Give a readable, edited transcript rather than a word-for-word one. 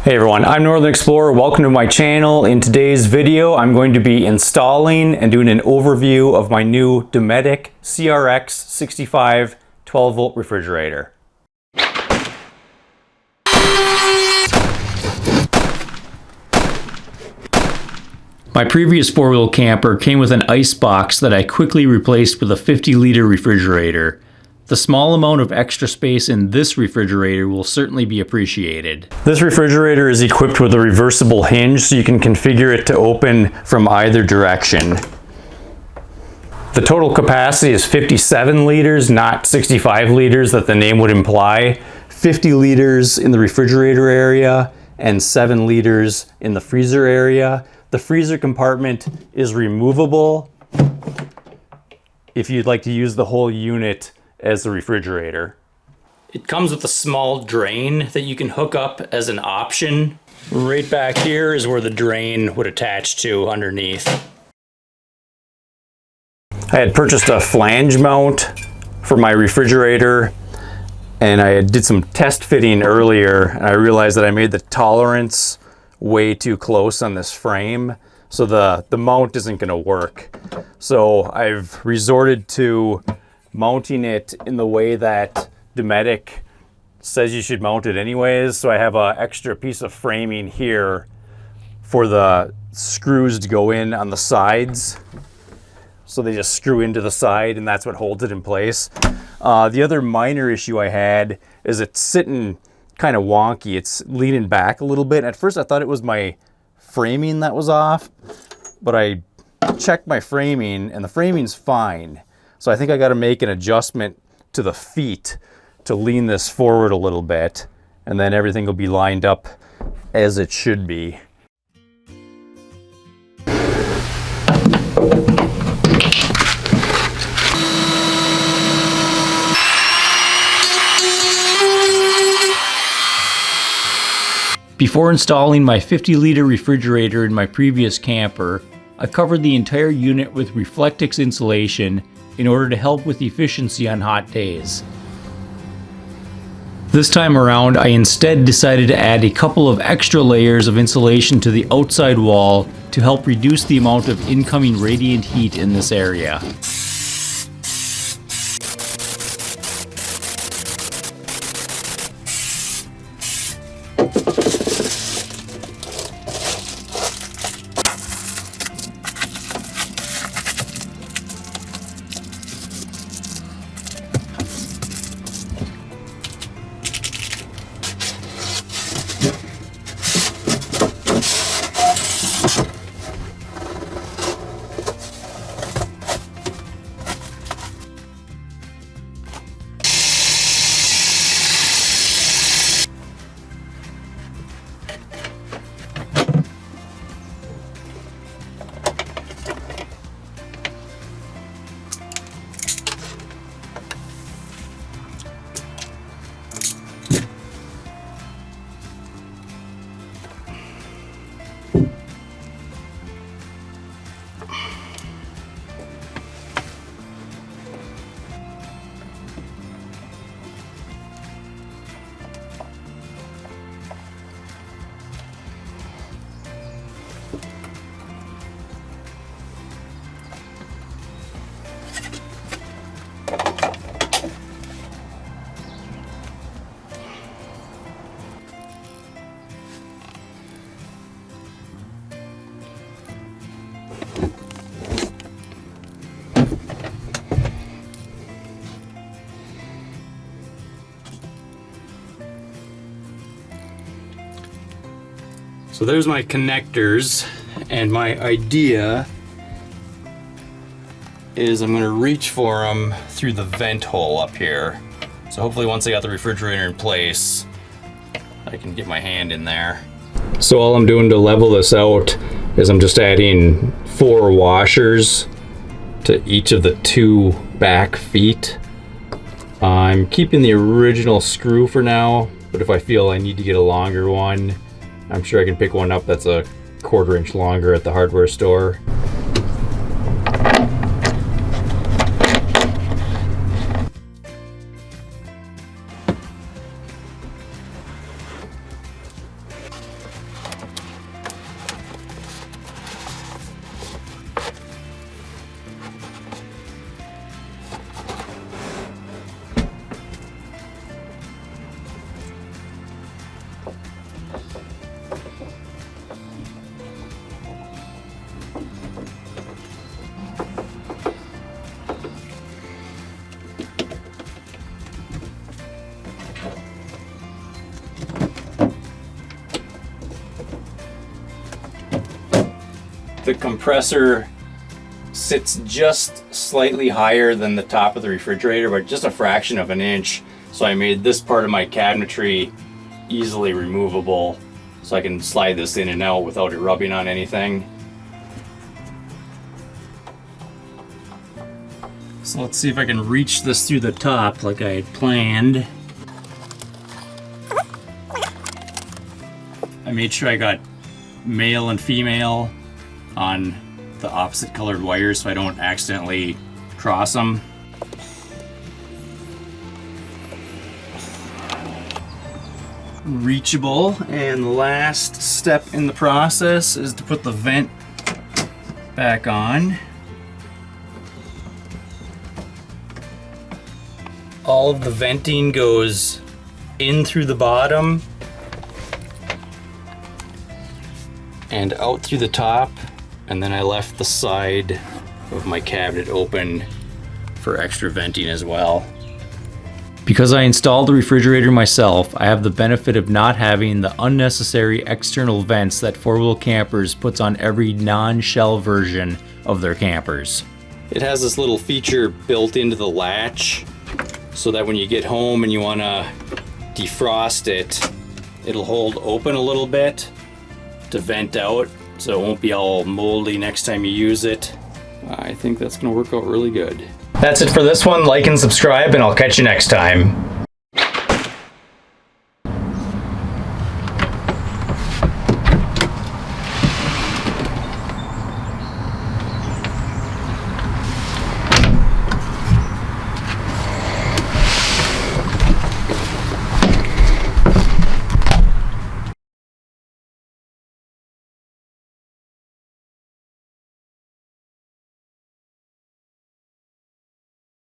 Hey everyone, I'm Northern Explorer. Welcome to my channel. In today's video, I'm going to be installing and doing an overview of my new Dometic CRX65 12-volt refrigerator. My previous four-wheel camper came with an ice box that I quickly replaced with a 50-liter refrigerator. The small amount of extra space in this refrigerator will certainly be appreciated. This refrigerator is equipped with a reversible hinge so you can configure it to open from either direction. The total capacity is 57 liters, not 65 liters that the name would imply. 50 liters in the refrigerator area and 7 liters in the freezer area. The freezer compartment is removable if you'd like to use the whole unit as a refrigerator. It comes with a small drain that you can hook up as an option. Right back here is where the drain would attach to underneath. I had purchased a flange mount for my refrigerator and I did some test fitting earlier and I realized that I made the tolerance way too close on this frame, so the mount isn't going to work. So I've resorted to mounting it in the way that Dometic says you should mount it anyways. So I have an extra piece of framing here for the screws to go in on the sides. So they just screw into the side and that's what holds it in place. The other minor issue I had is it's sitting kind of wonky. It's leaning back a little bit. At first I thought it was my framing that was off, but I checked my framing and the framing's fine. So I think I got to make an adjustment to the feet to lean this forward a little bit, and then everything will be lined up as it should be. Before installing my 50-liter refrigerator in my previous camper, I covered the entire unit with Reflectix insulation in order to help with efficiency on hot days. This time around, I instead decided to add a couple of extra layers of insulation to the outside wall to help reduce the amount of incoming radiant heat in this area. So there's my connectors, and my idea is I'm going to reach for them through the vent hole up here. So hopefully once I got the refrigerator in place, I can get my hand in there. So all I'm doing to level this out is I'm just adding 4 washers to each of the 2 back feet. I'm keeping the original screw for now, but if I feel I need to get a longer one, I'm sure I can pick one up that's a 1/4 inch longer at the hardware store. The compressor sits just slightly higher than the top of the refrigerator, but just a fraction of an inch. So I made this part of my cabinetry easily removable, so I can slide this in and out without it rubbing on anything. So let's see if I can reach this through the top like I had planned. I made sure I got male and female on the opposite colored wires so I don't accidentally cross them. Reachable, and the last step in the process is to put the vent back on. All of the venting goes in through the bottom and out through the top, and then I left the side of my cabinet open for extra venting as well. Because I installed the refrigerator myself, I have the benefit of not having the unnecessary external vents that 4-wheel campers puts on every non-shell version of their campers. It has this little feature built into the latch so that when you get home and you want to defrost it, it'll hold open a little bit to vent out so it won't be all moldy next time you use it. I think that's going to work out really good. That's it for this one. Like and subscribe, and I'll catch you next time.